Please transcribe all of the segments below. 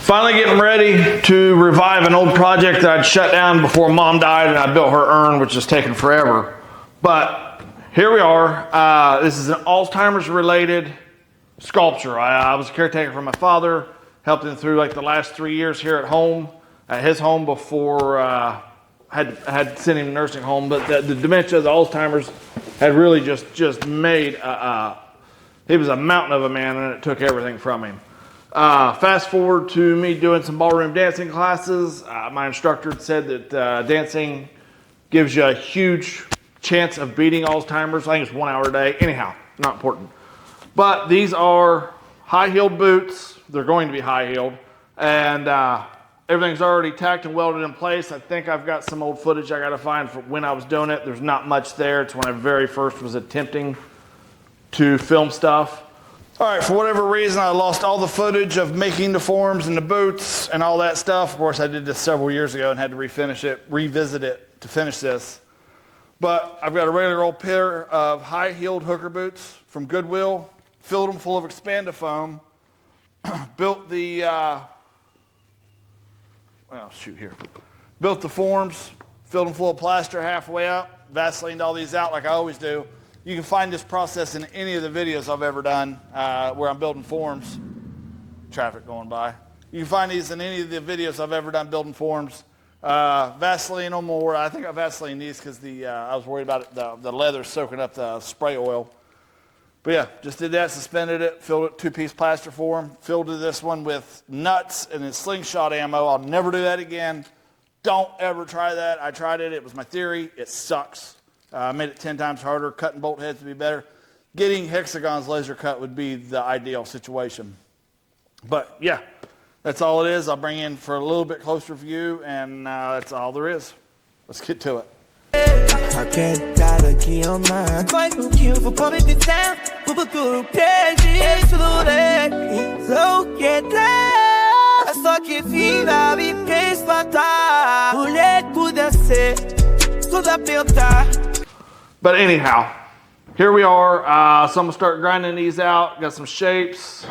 Finally getting ready to revive an old project that I'd shut down before Mom died, and I built her urn, which has taken forever. But here we are. This is an Alzheimer's related sculpture. I was a caretaker for my father, helped him through like the last 3 years here at home, at his home before I had sent him to nursing home. But the dementia, the Alzheimer's had really just made, he was a mountain of a man, and it took everything from him. Fast forward to me doing some ballroom dancing classes. My instructor said that dancing gives you a huge chance of beating Alzheimer's. I think it's 1 hour a day. Anyhow, not important. But these are high-heeled boots. They're going to be high-heeled. And everything's already tacked and welded in place. I think I've got some old footage I got to find from when I was doing it. There's not much there. It's when I very first was attempting to film stuff. All right, for whatever reason, I lost all the footage of making the forms and the boots and all that stuff. Of course, I did this several years ago and had to revisit it to finish this. But I've got a regular old pair of high-heeled hooker boots from Goodwill, filled them full of Expandifoam, built the, built the forms, filled them full of plaster halfway up, Vaselined all these out like I always do. You can find this process in any of the videos I've ever done where I'm building forms. Traffic going by. You can find these in any of the videos I've ever done building forms. Vaseline them, or I think I Vaseline these because I was worried about the leather soaking up the spray oil. But yeah, just did that, suspended it, filled it 2-piece plaster form, filled this one with nuts and then slingshot ammo. I'll never do that again. Don't ever try that. I tried it. It was my theory. It sucks. Made it 10 times harder. Cutting bolt heads would be better. Getting hexagons laser cut would be the ideal situation. But yeah, that's all it is. I'll bring in for a little bit closer view, and that's all there is. Let's get to it. But anyhow, here we are. So I'm gonna start grinding these out. Got some shapes.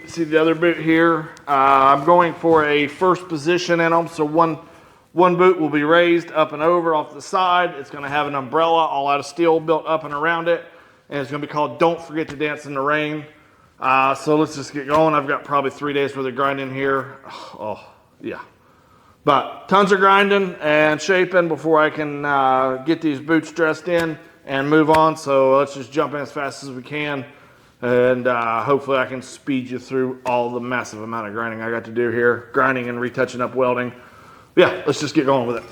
See the other boot here. I'm going for a first position in them. So one boot will be raised up and over off the side. It's gonna have an umbrella all out of steel built up and around it. And it's gonna be called Don't Forget to Dance in the Rain. So let's just get going. I've got probably 3 days worth of grinding here. Oh yeah. But tons of grinding and shaping before I can get these boots dressed in and move on. So let's just jump in as fast as we can. And hopefully I can speed you through all the massive amount of grinding I got to do here. Grinding and retouching up welding. Yeah, let's just get going with it.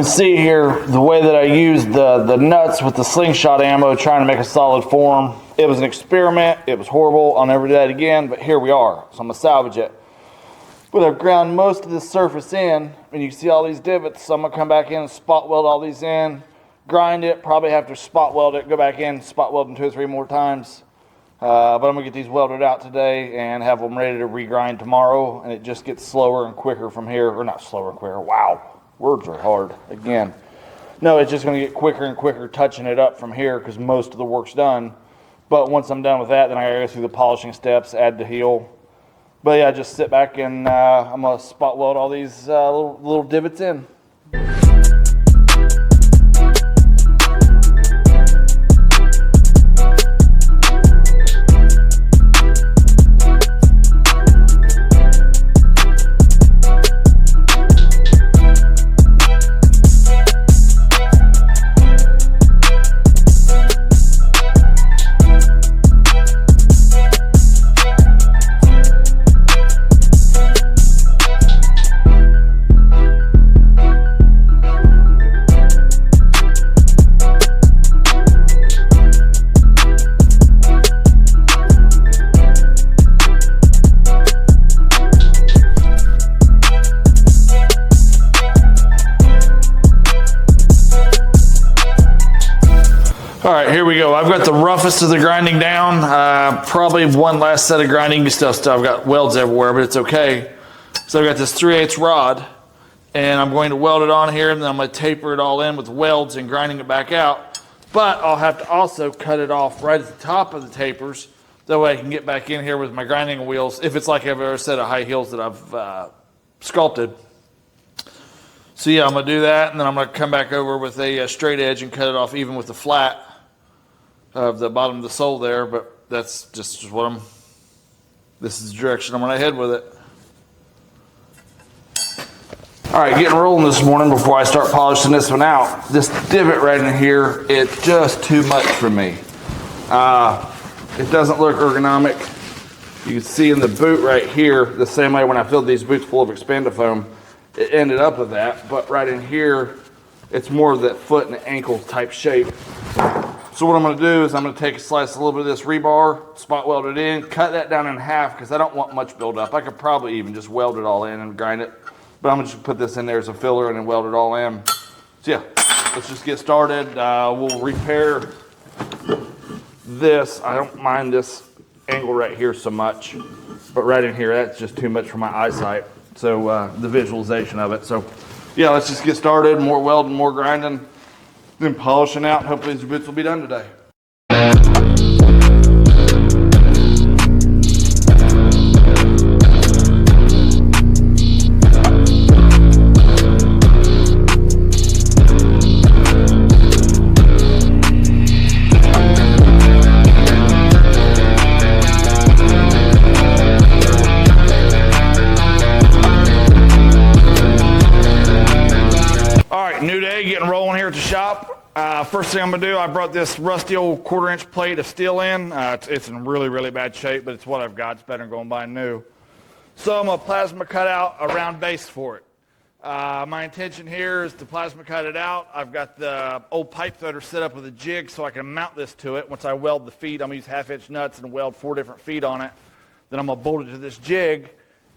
See here the way that I used the nuts with the slingshot ammo trying to make a solid form. It was an experiment. It was horrible. I'll never do that again, but here we are. So I'm going to salvage it. But I've ground most of the surface in, and you can see all these divots. So I'm going to come back in and spot weld all these in, grind it, probably have to spot weld it, go back in, spot weld them 2 or 3 more times. But I'm going to get these welded out today and have them ready to regrind tomorrow, and it just gets slower and quicker from here. Or not slower and quicker. Wow. Words are hard again. No, it's just going to get quicker and quicker touching it up from here because most of the work's done. But once I'm done with that, then I got to go through the polishing steps, add the heel. But yeah, just sit back and I'm going to spot weld all these little divots in. All right, here we go. I've got the roughest of the grinding down. Probably one last set of grinding stuff. I've got welds everywhere, but it's okay. So I've got this 3/8 rod, and I'm going to weld it on here, and then I'm going to taper it all in with welds and grinding it back out. But I'll have to also cut it off right at the top of the tapers. That way I can get back in here with my grinding wheels, if it's like I've ever set of high heels that I've sculpted. So yeah, I'm going to do that, and then I'm going to come back over with a straight edge and cut it off even with the flat of the bottom of the sole there, but that's just what this is the direction I'm going to head with it. All right, getting rolling this morning before I start polishing this one out. This divot right in here, it's just too much for me. It doesn't look ergonomic. You can see in the boot right here, the same way when I filled these boots full of expandifoam, it ended up with that, but right in here, it's more of that foot and ankle type shape. So what I'm going to do is I'm going to take a slice, a little bit of this rebar, spot weld it in, cut that down in half because I don't want much buildup. I could probably even just weld it all in and grind it, but I'm going to just put this in there as a filler and then weld it all in. So yeah, let's just get started. We'll repair this. I don't mind this angle right here so much, but right in here, that's just too much for my eyesight. So the visualization of it. So yeah, let's just get started. More welding, more grinding, then polishing out. Hopefully these boots will be done today. New day, getting rolling here at the shop. First thing I'm gonna do, I brought this rusty old 1/4-inch plate of steel in. It's in really, really bad shape, but it's what I've got. It's better than going buying new. So I'm gonna plasma cut out a round base for it. My intention here is to plasma cut it out. I've got the old pipe threader set up with a jig so I can mount this to it. Once I weld the feet, I'm gonna use 1/2-inch nuts and weld 4 different feet on it. Then I'm gonna bolt it to this jig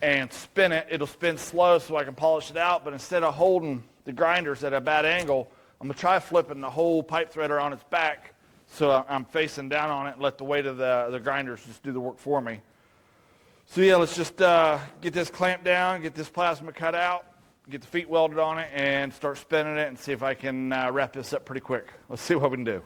and spin it. It'll spin slow so I can polish it out, but instead of holding the grinders at a bad angle, I'm going to try flipping the whole pipe threader on its back so I'm facing down on it and let the weight of the grinders just do the work for me. So yeah, let's just get this clamped down, get this plasma cut out, get the feet welded on it, and start spinning it and see if I can wrap this up pretty quick. Let's see what we can do.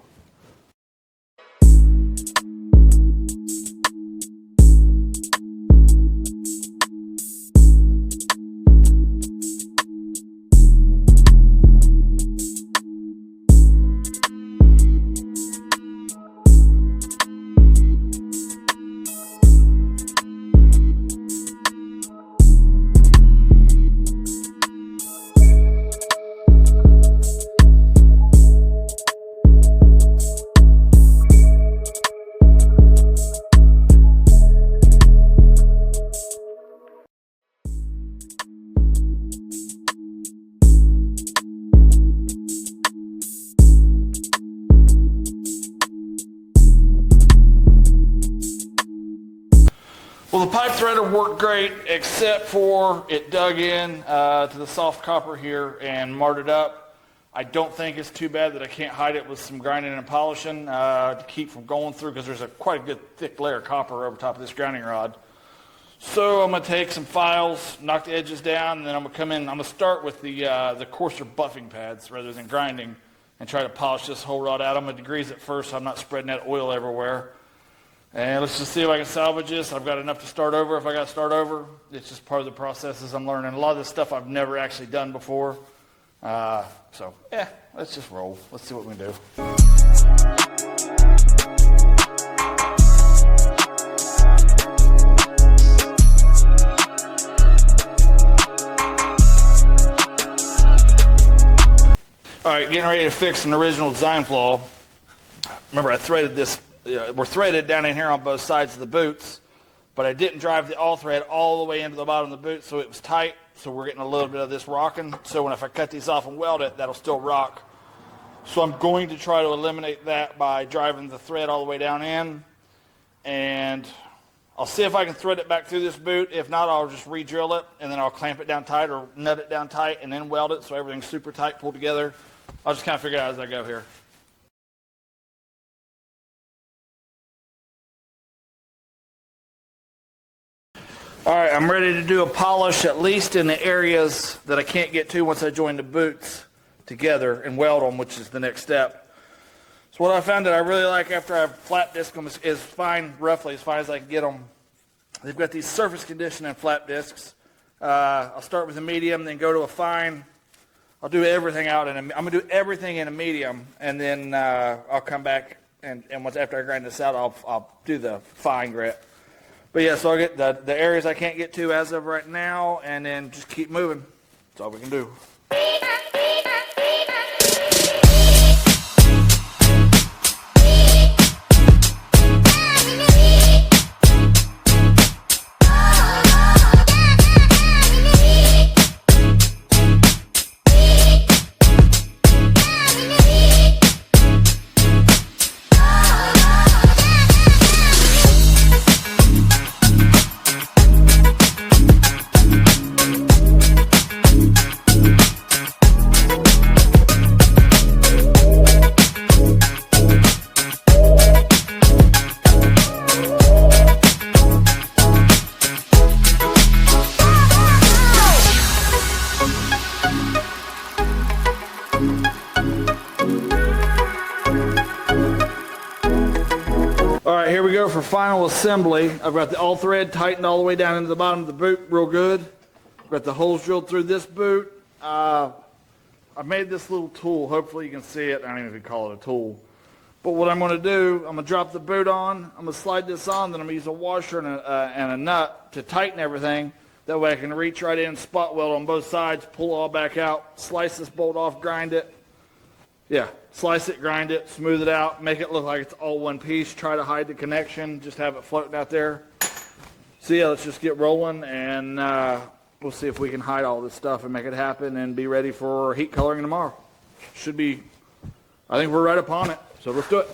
Well, the pipe threader worked great, except for it dug in to the soft copper here and marred it up. I don't think it's too bad that I can't hide it with some grinding and polishing to keep from going through, because there's quite a good thick layer of copper over top of this grinding rod. So I'm going to take some files, knock the edges down, and then I'm going to come in. I'm going to start with the coarser buffing pads rather than grinding and try to polish this whole rod out. I'm going to degrease it first so I'm not spreading that oil everywhere. And let's just see if I can salvage this. I've got enough to start over if I got to start over. It's just part of the processes I'm learning. A lot of this stuff I've never actually done before. So, yeah, let's just roll. Let's see what we can do. All right, getting ready to fix an original design flaw. Remember, I threaded this. We're threaded down in here on both sides of the boots, but I didn't drive the all thread all the way into the bottom of the boot, so it was tight. So we're getting a little bit of this rocking. So if I cut these off and weld it, that'll still rock. So I'm going to try to eliminate that by driving the thread all the way down in, and I'll see if I can thread it back through this boot. If not, I'll just re-drill it, and then I'll clamp it down tight or nut it down tight and then weld it so everything's super tight pulled together. I'll just kind of figure it out as I go here. All right, I'm ready to do a polish, at least in the areas that I can't get to once I join the boots together and weld them, which is the next step. So what I found that I really like after I flat disc them is fine, roughly as fine as I can get them. They've got these surface conditioning flat discs. I'll start with a medium, then go to a fine. I'll do everything out I'm gonna do everything in a medium, and then I'll come back and once after I grind this out, I'll do the fine grit. But yeah, so I'll get the areas I can't get to as of right now, and then just keep moving. That's all we can do. All right, here we go for final assembly. I've got the all thread tightened all the way down into the bottom of the boot real good. I've got the holes drilled through this boot. I made this little tool. Hopefully you can see it. I don't even know if you call it a tool. But what I'm going to do, I'm going to drop the boot on. I'm going to slide this on. Then I'm going to use a washer and a nut to tighten everything. That way I can reach right in, spot weld on both sides, pull all back out, slice this bolt off, grind it. Yeah, slice it, grind it, smooth it out, make it look like it's all one piece. Try to hide the connection, just have it floating out there. So yeah, let's just get rolling, and we'll see if we can hide all this stuff and make it happen and be ready for heat coloring tomorrow. Should be, I think we're right upon it, so let's do it.